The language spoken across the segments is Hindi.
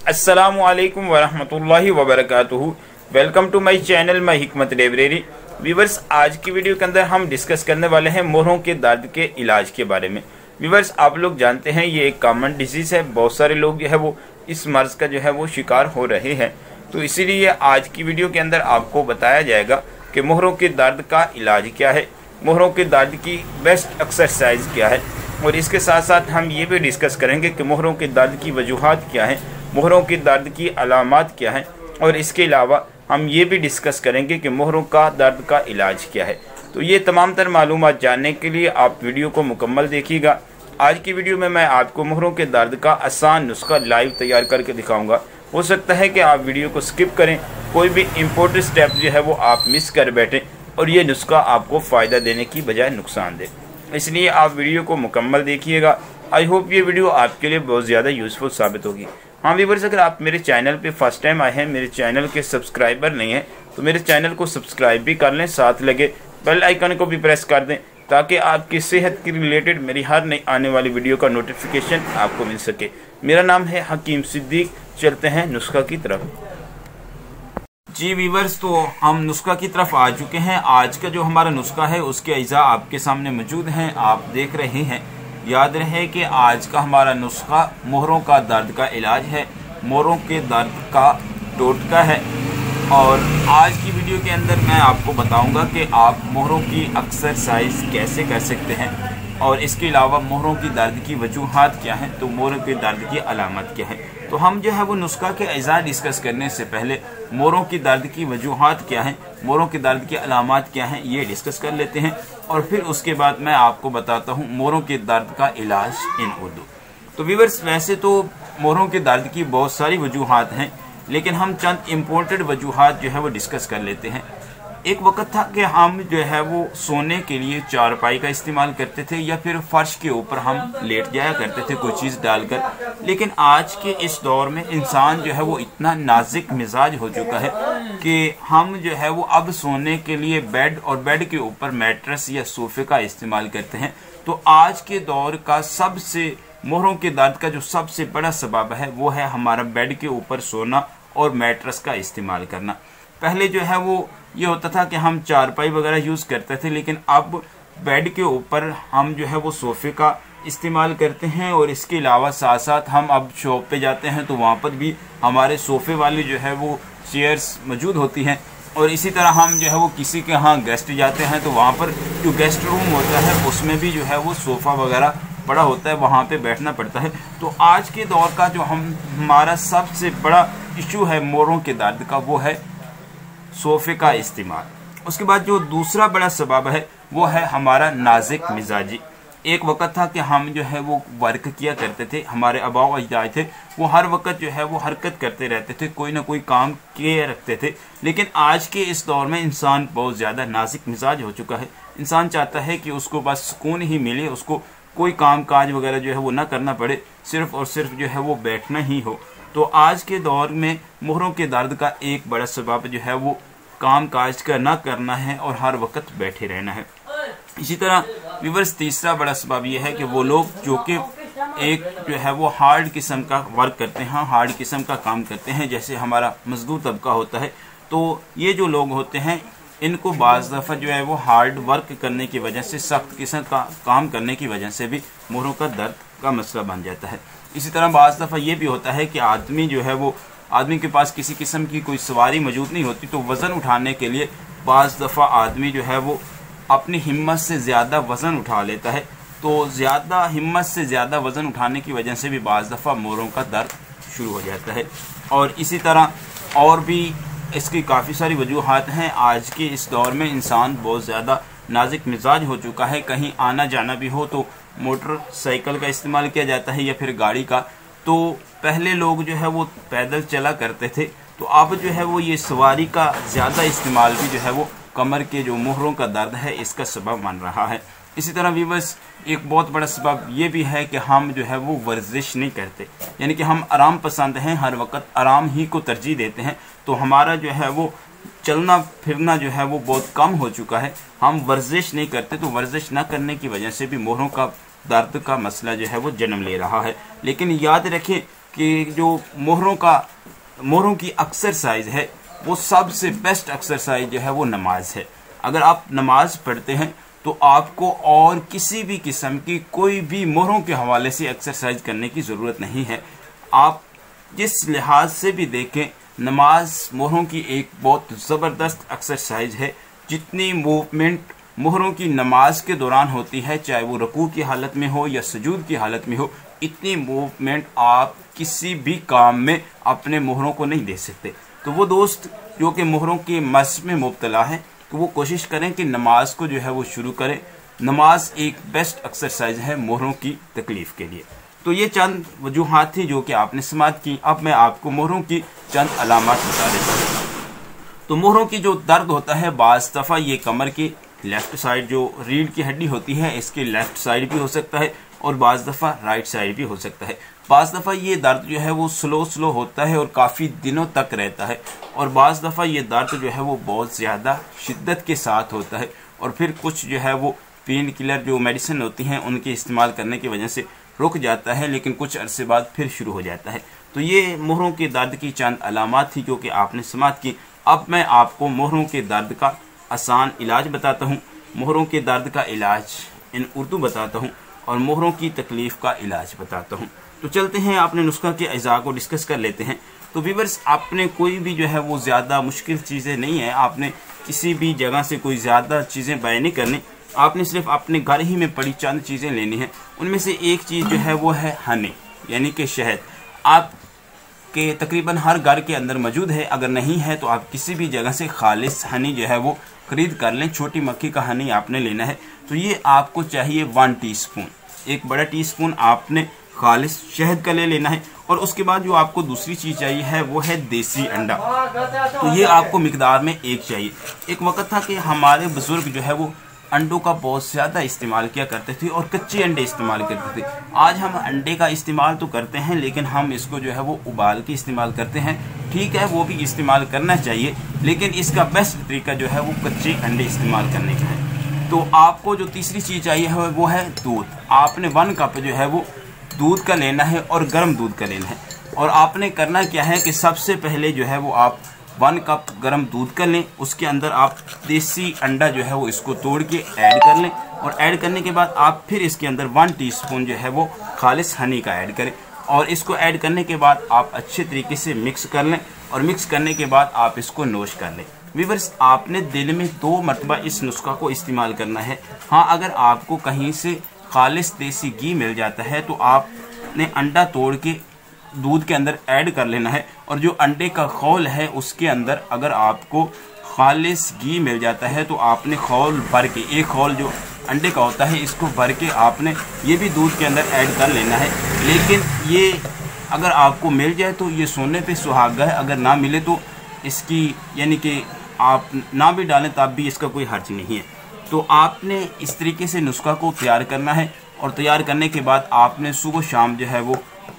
अस्सलामुअलैकुम वरहमतुल्लाहि वबरकातुहू। Welcome to my channel my हिकमत लाइब्रेरी। व्यूवर्स, आज की वीडियो के अंदर हम डिस्कस करने वाले हैं मोहरों के दर्द के इलाज के बारे में। व्यूवर्स, आप लोग जानते हैं ये एक कॉमन डिजीज है, बहुत सारे लोग जो है वो इस मर्ज का जो है वो शिकार हो रहे हैं। तो इसीलिए आज की वीडियो के अंदर आपको बताया जाएगा कि मोहरों के दर्द का इलाज क्या है, मोहरों के दर्द की बेस्ट एक्सरसाइज क्या है, और इसके साथ साथ हम ये भी डिस्कस करेंगे कि मोहरों के दर्द की वजूहात क्या हैं, मोहरों के दर्द की अलामात क्या हैं, और इसके अलावा हम ये भी डिस्कस करेंगे कि मोहरों का दर्द का इलाज क्या है। तो ये तमाम तर मालूमात जानने के लिए आप वीडियो को मुकम्मल देखिएगा। आज की वीडियो में मैं आपको मोहरों के दर्द का आसान नुस्खा लाइव तैयार करके दिखाऊंगा। हो सकता है कि आप वीडियो को स्किप करें, कोई भी इम्पोर्टेंट स्टेप जो है वो आप मिस कर बैठें और ये नुस्खा आपको फ़ायदा देने की बजाय नुकसान दे। इसलिए आप वीडियो को मुकम्मल देखिएगा। आई होप ये वीडियो आपके लिए बहुत ज़्यादा यूज़फुल साबित होगी। हाँ व्यूअर्स, अगर आप मेरे चैनल पे फर्स्ट टाइम आए हैं, मेरे चैनल के सब्सक्राइबर नहीं हैं, तो मेरे चैनल को सब्सक्राइब भी कर लें, साथ लगे बेल आइकन को भी प्रेस कर दें ताकि आपकी सेहत के रिलेटेड मेरी हर नई आने वाली वीडियो का नोटिफिकेशन आपको मिल सके। मेरा नाम है हकीम सिद्दीक। चलते हैं नुस्खा की तरफ। जी व्यूअर्स, तो हम नुस्खा की तरफ आ चुके हैं। आज का जो हमारा नुस्खा है उसके अज्जा आपके सामने मौजूद हैं, आप देख रहे हैं। याद रहे कि आज का हमारा नुस्खा मोहरों का दर्द का इलाज है, मोहरों के दर्द का टोटका है। और आज की वीडियो के अंदर मैं आपको बताऊंगा कि आप मोहरों की एक्सरसाइज कैसे कर सकते हैं, और इसके अलावा मोहरों की दर्द की वजूहात क्या हैं, तो मोहरों के दर्द की अलामत क्या है। तो हम जो है वो नुस्खा के अज्जा डिस्कस करने से पहले मोहरों की दर्द की वजूहात क्या हैं, मोहरों के दर्द की अलामत क्या हैं, ये डिस्कस कर लेते हैं। और फिर उसके बाद मैं आपको बताता हूँ मोहरों के दर्द का इलाज इन उर्दू। तो व्यूअर्स, वैसे तो मोहरों के दर्द की बहुत सारी वजूहात हैं, लेकिन हम चंद इम्पोर्टेंट वजूहात जो है वो डिस्कस कर लेते हैं। एक वक्त था कि हम जो है वो सोने के लिए चारपाई का इस्तेमाल करते थे या फिर फर्श के ऊपर हम लेट जाया करते थे कोई चीज़ डालकर। लेकिन आज के इस दौर में इंसान जो है वो इतना नाजुक मिजाज हो चुका है कि हम जो है वो अब सोने के लिए बेड और बेड के ऊपर मैट्रेस या सोफे का इस्तेमाल करते हैं। तो आज के दौर का सबसे मोहरों के दर्द का जो सबसे बड़ा सबब है वो है हमारा बेड के ऊपर सोना और मैट्रेस का इस्तेमाल करना। पहले जो है वो ये होता था कि हम चारपाई वगैरह यूज़ करते थे, लेकिन अब बेड के ऊपर हम जो है वो सोफ़े का इस्तेमाल करते हैं। और इसके अलावा साथ साथ हम अब शॉप पे जाते हैं तो वहाँ पर भी हमारे सोफ़े वाली जो है वो चेयर्स मौजूद होती हैं। और इसी तरह हम जो है वो किसी के यहाँ गेस्ट जाते हैं तो वहाँ पर जो गेस्ट रूम होता है उसमें भी जो है वो सोफ़ा वगैरह पड़ा होता है, वहाँ पे बैठना पड़ता है। तो आज के दौर का जो हमारा सबसे बड़ा इशू है मोहरों के दर्द का वो है सोफे का इस्तेमाल। उसके बाद जो दूसरा बड़ा सबब है वो है हमारा नाजुक मिजाजी। एक वक्त था कि हम जो है वो वर्क किया करते थे, हमारे आबाओ अजदाद थे वो हर वक्त जो है वो हरकत करते रहते थे, कोई ना कोई काम किए रखते थे। लेकिन आज के इस दौर में इंसान बहुत ज़्यादा नाजुक मिजाज हो चुका है। इंसान चाहता है कि उसको बस सुकून ही मिले, उसको कोई काम काज वगैरह जो है वो ना करना पड़े, सिर्फ और सिर्फ जो है वो बैठना ही हो। तो आज के दौर में मोहरों के दर्द का एक बड़ा सबब जो है वो काम काज का ना करना है और हर वक्त बैठे रहना है। इसी तरह व्यूअर्स, तीसरा बड़ा सबब यह है कि वो लोग जो कि एक जो है वो हार्ड किस्म का वर्क करते हैं, हार्ड किस्म का काम करते हैं, जैसे हमारा मजदूर तबका होता है। तो ये जो लोग होते हैं इनको बाज़ दफ़ा जो है वो हार्ड वर्क करने की वजह से, सख्त किस्म का काम करने की वजह से भी मोहरों का दर्द का मसला बन जाता है। इसी तरह बाज़ दफ़ा ये भी होता है कि आदमी जो है वो आदमी के पास किसी किस्म की कोई सवारी मौजूद नहीं होती, तो वज़न उठाने के लिए बाज़ दफ़ा आदमी जो है वो अपनी हिम्मत से ज़्यादा वज़न उठा लेता है। तो ज़्यादा हिम्मत से ज़्यादा वज़न उठाने की वजह से भी बाज़ दफ़ा मोहरों का दर्द शुरू हो जाता है। और इसी तरह और भी इसकी काफ़ी सारी वजूहात हैं। आज के इस दौर में इंसान बहुत ज़्यादा नाजुक मिजाज हो चुका है। कहीं आना जाना भी हो तो मोटरसाइकिल का इस्तेमाल किया जाता है या फिर गाड़ी का। तो पहले लोग जो है वो पैदल चला करते थे, तो अब जो है वो ये सवारी का ज़्यादा इस्तेमाल भी जो है वो कमर के जो मोहरों का दर्द है इसका सबब बन रहा है। इसी तरह व्यूअर्स, एक बहुत बड़ा सबब ये भी है कि हम जो है वो वर्जिश नहीं करते, यानी कि हम आराम पसंद हैं, हर वक्त आराम ही को तरजीह देते हैं। तो हमारा जो है वो चलना फिरना जो है वो बहुत कम हो चुका है, हम वर्जिश नहीं करते। तो वर्जिश न करने की वजह से भी मोहरों का दर्द का मसला जो है वो जन्म ले रहा है। लेकिन याद रखें कि जो मोहरों की एक्सरसाइज है वो सबसे बेस्ट एक्सरसाइज जो है वो नमाज है। अगर आप नमाज पढ़ते हैं तो आपको और किसी भी किस्म की कोई भी मोहरों के हवाले से एक्सरसाइज करने की ज़रूरत नहीं है। आप जिस लिहाज से भी देखें, नमाज मोहरों की एक बहुत ज़बरदस्त एक्सरसाइज है। जितनी मूवमेंट मोहरों की नमाज के दौरान होती है, चाहे वो रुकू की हालत में हो या सुजूद की हालत में हो, इतनी मूवमेंट आप किसी भी काम में अपने मोहरों को नहीं दे सकते। तो वो दोस्त जो कि मोहरों के मस में मुब्तला है, तो वो कोशिश करें कि नमाज को जो है वो शुरू करें। नमाज एक बेस्ट एक्सरसाइज है मोहरों की तकलीफ के लिए। तो ये चंद वजूहात थी जो कि आपने समात की। अब मैं आपको मोहरों की चंद अलामात बता देता हूँ। तो मोहरों की जो दर्द होता है, बाज़ दफ़ा ये कमर की लेफ्ट साइड जो रीढ़ की हड्डी होती है इसके लेफ्ट साइड भी हो सकता है और बाज़ दफ़ा राइट साइड भी हो सकता है। बाज़ दफ़ा ये दर्द जो है वो स्लो होता है और काफ़ी दिनों तक रहता है, और बाज़ दफ़ा ये दर्द जो है वो बहुत ज़्यादा शिद्दत के साथ होता है, और फिर कुछ जो है वो पेन किलर जो मेडिसिन होती हैं उनके इस्तेमाल करने की वजह से रुक जाता है, लेकिन कुछ अरसे बाद फिर शुरू हो जाता है। तो ये मोहरों के दर्द की चंद अलामात थी जो कि आपने समात की। अब मैं आपको मोहरों के दर्द का आसान इलाज बताता हूँ, मोहरों के दर्द का इलाज इन उर्दू बताता हूँ और मोहरों की तकलीफ़ का इलाज बताता हूँ। तो चलते हैं, आपने नुस्खा के अज़ा को डिस्कस कर लेते हैं। तो व्यूअर्स, आपने कोई भी जो है वो ज़्यादा मुश्किल चीज़ें नहीं है, आपने किसी भी जगह से कोई ज़्यादा चीज़ें बयान नहीं करनी, आपने सिर्फ अपने घर ही में पड़ी चंद चीज़ें लेनी है। उनमें से एक चीज़ जो है वो है हनी, यानी कि शहद। आपके तकरीबन हर घर के अंदर मौजूद है, अगर नहीं है तो आप किसी भी जगह से खालिस हनी जो है वो खरीद कर लें। छोटी मक्खी का हनी आपने लेना है। तो ये आपको चाहिए 1 टीस्पून, एक बड़ा टीस्पून आपने खालिस शहद का ले लेना है। और उसके बाद जो आपको दूसरी चीज़ चाहिए है वो है देसी अंडा। तो ये आपको मिकदार में एक चाहिए। एक वक्त था कि हमारे बुजुर्ग जो है वो अंडों का बहुत ज़्यादा इस्तेमाल किया करते थे और कच्चे अंडे इस्तेमाल करते थे। आज हम अंडे का इस्तेमाल तो करते हैं, लेकिन हम इसको जो है वो उबाल के इस्तेमाल करते हैं। ठीक है, वो भी इस्तेमाल करना चाहिए, लेकिन इसका बेस्ट तरीका जो है वो कच्चे अंडे इस्तेमाल करने का है। तो आपको जो तीसरी चीज़ चाहिए है वो है दूध। आपने 1 कप जो है वो दूध का लेना है और गर्म दूध का लेना है। और आपने करना क्या है कि सबसे पहले जो है वो आप 1 कप गर्म दूध कर लें, उसके अंदर आप देसी अंडा जो है वो इसको तोड़ के ऐड कर लें, और ऐड करने के बाद आप फिर इसके अंदर 1 टीस्पून जो है वो खालिस हनी का ऐड करें, और इसको ऐड करने के बाद आप अच्छे तरीके से मिक्स कर लें, और मिक्स करने के बाद आप इसको नोश कर लें। व्यूअर्स, आपने दिन में 2 मरतबा इस नुस्खा को इस्तेमाल करना है। हाँ, अगर आपको कहीं से खालिस देसी घी मिल जाता है तो आपने अंडा तोड़ के दूध के अंदर ऐड कर लेना है, और जो अंडे का खौल है उसके अंदर अगर आपको खालिस घी मिल जाता है तो आपने खौल भर के, एक खौल जो अंडे का होता है इसको भर के आपने ये भी दूध के अंदर ऐड कर लेना है। लेकिन ये अगर आपको मिल जाए तो ये सोने पे सुहागा है, अगर ना मिले तो इसकी यानी कि आप ना भी डालें तब भी इसका कोई हर्ज नहीं है। तो आपने इस तरीके से नुस्खा को तैयार करना है, और तैयार करने के बाद आपने सुबह शाम जो है वो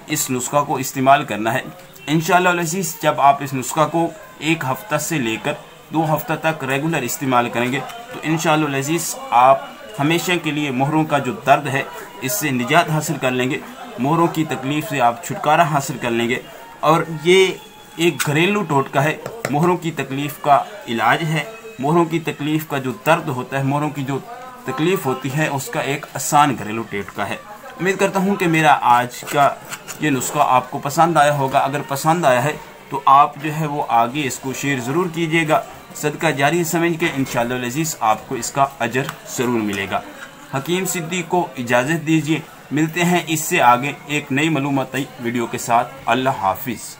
इस नुस्खा को इस्तेमाल करना है। इंशाअल्लाह अज़ीज़, जब आप इस नुस्खा को 1 हफ्ता से लेकर 2 हफ्ता तक रेगुलर इस्तेमाल करेंगे तो इंशाअल्लाह अज़ीज़ आप हमेशा के लिए मोहरों का जो दर्द है इससे निजात हासिल कर लेंगे, मोहरों की तकलीफ़ से आप छुटकारा हासिल कर लेंगे। और ये एक घरेलू टोटका है, मोहरों की तकलीफ़ का इलाज है। मोहरों की तकलीफ़ का जो दर्द होता है, मोहरों की जो तकलीफ़ होती है, उसका एक आसान घरेलू टोटका है। उम्मीद करता हूँ कि मेरा आज का ये नुस्खा आपको पसंद आया होगा। अगर पसंद आया है तो आप जो है वो आगे इसको शेयर ज़रूर कीजिएगा, सदका जारी समझ के इंशाअल्लाह अज़ीज़ आपको इसका अजर ज़रूर मिलेगा। हकीम सिद्दीक़ को इजाज़त दीजिए, मिलते हैं इससे आगे एक नई मालूमाती वीडियो के साथ। अल्लाह हाफिज़।